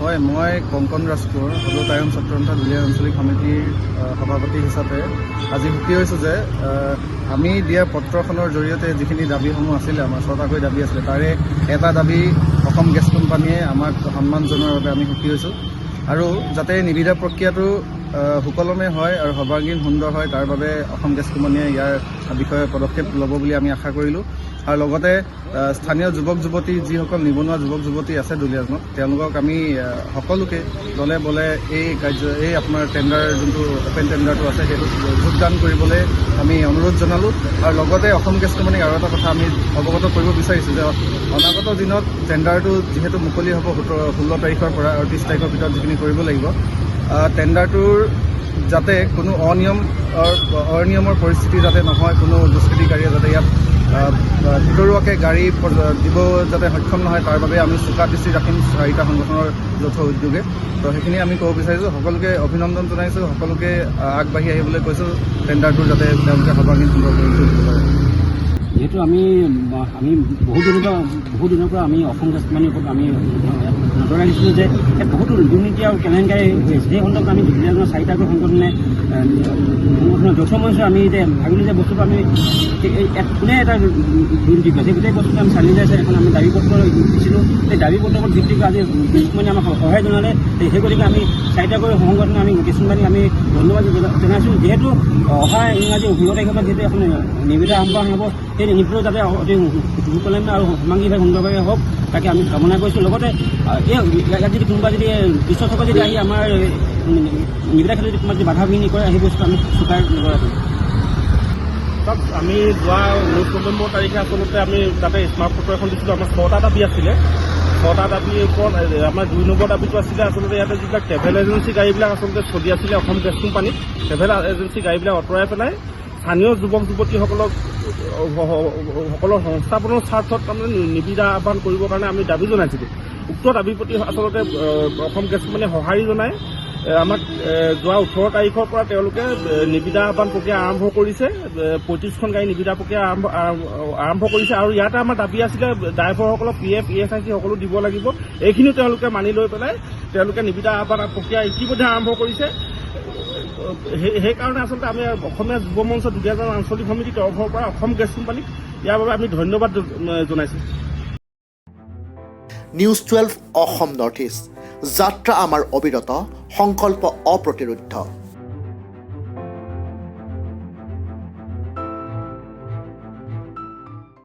হয়, মই কংকন ৰাজপুৰ সদৰতায়ন ছাত্ৰসন্থা ধুলীয়া আঞ্চলিক সমিতিৰ সভাপতি হিচাপে আজি সুখী হৈছোঁ যে আমি দিয়া পত্ৰখনৰ জৰিয়তে যিখিনি দাবীসমূহ আছিলে, আমাৰ ছটাকৈ দাবী আছিলে, তাৰে এটা দাবী অসম গেছ কোম্পানীয়ে আমাক সন্মান জনোৱাৰ বাবে আমি সুখী হৈছোঁ। আৰু যাতে নিবিদা প্ৰক্ৰিয়াটো সুকলমে হয় আৰু সৰ্বাংগীন সুন্দৰ হয়, তাৰ বাবে অসম গেছ কোম্পানীয়ে ইয়াৰ বিষয়ে পদক্ষেপ ল'ব বুলি আমি আশা কৰিলোঁ। আৰু লগতে স্থানীয় যুৱক যুৱতী, যিসকল নিবনুৱা যুৱক যুৱতী আছে দুলীয়াজানত, তেওঁলোকক আমি সকলোকে দলে বলে এই আপোনাৰ টেণ্ডাৰ, যোনটো অপেন টেণ্ডাৰটো আছে, সেইটোত যোগদান কৰিবলৈ আমি অনুৰোধ জনালোঁ। আৰু লগতে অসম গেছ কোম্পানীক আৰু এটা কথা আমি অৱগত কৰিব বিচাৰিছোঁ যে অনাগত দিনত টেণ্ডাৰটো যিহেতু মুকলি হ'ব 16 তাৰিখৰ পৰা আৰু 30 তাৰিখৰ ভিতৰত যিখিনি কৰিব লাগিব, টেণ্ডাৰটোৰ যাতে কোনো অনিয়মৰ পৰিস্থিতি যাতে নহয়, কোনো দুষ্কৃতিকাৰীয়ে যাতে ইয়াত ভিতৰুৱাকৈ গাড়ী দিব যাতে সক্ষম নহয়, তাৰ বাবে আমি চোকা দৃষ্টি ৰাখিম 4টা সংগঠনৰ যৌথ উদ্যোগে। তো সেইখিনি আমি ক'ব বিচাৰিছোঁ। সকলোকে অভিনন্দন জনাইছোঁ, সকলোকে আগবাঢ়ি আহিবলৈ কৈছোঁ, টেণ্ডাৰটো যাতে তেওঁলোকে সৰ্বাংগীন সুন্দৰ কৰি তুলিব পাৰে। যিহেতু আমি বহু দিনৰ পৰা আমি অসম গেছ কোম্পানীৰ ওপৰত আমি নজৰ ৰাখিছিলোঁ যে বহুতো দুৰ্নীতি আৰু কেলেংকাৰী হৈ আছে। সেই সন্দৰ্ভত আমি দুলীয়াজানৰ 4টাকৈ সংগঠনৰ যৌথ মঞ্চ আমি এতিয়া ভাবিলোঁ যে বস্তুটো আমি কোনে এটা দুৰ্নীতি কৰিছে, গোটেই বস্তুটো আমি চালি যাইছে। এখন আমি দাবী পত্ৰ দিছিলোঁ, সেই দাবী পত্ৰৰ ওপৰত ভিত্তি কৰি আজি গেছ কোম্পানীয়ে আমাক সহায় জনালে। সেই গতিকে আমি 4টাকৈ সংগঠন আমি গেছ কোম্পানীক আমি ধন্যবাদ জনাইছোঁ। যিহেতু অহা ইংৰাজী 16 তাৰিখৰ পৰা যিহেতু এখন নিবিদা আহ্বান হ'ব, সেই নিবিদাটো যাতে অতি সুকলমে আৰু সৰ্বাংগীভাৱে সুন্দৰভাৱে হওক, তাকে আমি কামনা কৰিছোঁ। লগতে ইয়াত যদি কোনোবা যদি কৃষকসকলে যদি আহি আমাৰ নিবিদা ক্ষেত্ৰত যদি কোনোবা যদি বাধা বিঘিনি কৰে, সেই বস্তু আমি চুকাৰ নকৰাকৈ আমি যোৱা 19 নৱেম্বৰ তাৰিখে আচলতে আমি তাতে স্মাৰক পত্ৰ এখন দিছিলোঁ। আমাৰ 6টা দাবী আছিলে। 6টা দাবীৰ ওপৰত আমাৰ 2 নম্বৰ দাবীটো আছিলে আচলতে ইয়াতে যিবিলাক ট্ৰেভেল এজেঞ্চি গাড়ীবিলাক আচলতে চলি আছিলে অসম গেছ কোম্পানীত, ট্ৰেভেল এজেঞ্চি গাড়ীবিলাক আঁতৰাই পেলাই স্থানীয় যুৱক যুৱতীসকলৰ সংস্থাপনৰ স্বাৰ্থত তাৰমানে নিবিদা আহ্বান কৰিবৰ কাৰণে আমি দাবী জনাইছিলোঁ। উক্ত দাবীৰ প্ৰতি আচলতে অসম গেছ কোম্পানীয়ে সঁহাৰি জনাই আমাক যোৱা 18 তাৰিখৰ পৰা তেওঁলোকে নিবিদা আহ্বান প্ৰক্ৰিয়া আৰম্ভ কৰিছে। 35খন গাড়ী নিবিদা প্ৰক্ৰিয়া আৰম্ভ কৰিছে। আৰু ইয়াতে আমাৰ দাবী আছিলে ড্ৰাইভাৰসকলক PF ESIC সকলো দিব লাগিব। এইখিনিও তেওঁলোকে মানি লৈ পেলাই তেওঁলোকে নিবিদা আহ্বান প্ৰক্ৰিয়া ইতিমধ্যে আৰম্ভ কৰিছে। সেইকাৰণে আচলতে আমি অসমীয়া যুৱ মঞ্চ দুলীয়াজান আঞ্চলিক সমিতিৰ তৰফৰ পৰা অসম গেছ কোম্পানীক ইয়াৰ বাবে আমি ধন্যবাদ জনাইছোঁ। নিউজ 12 অসম নৰ্থ ইষ্ট, যাত্ৰা আমাৰ অবিৰত, সংকল্প অপ্ৰতিৰোধ্য।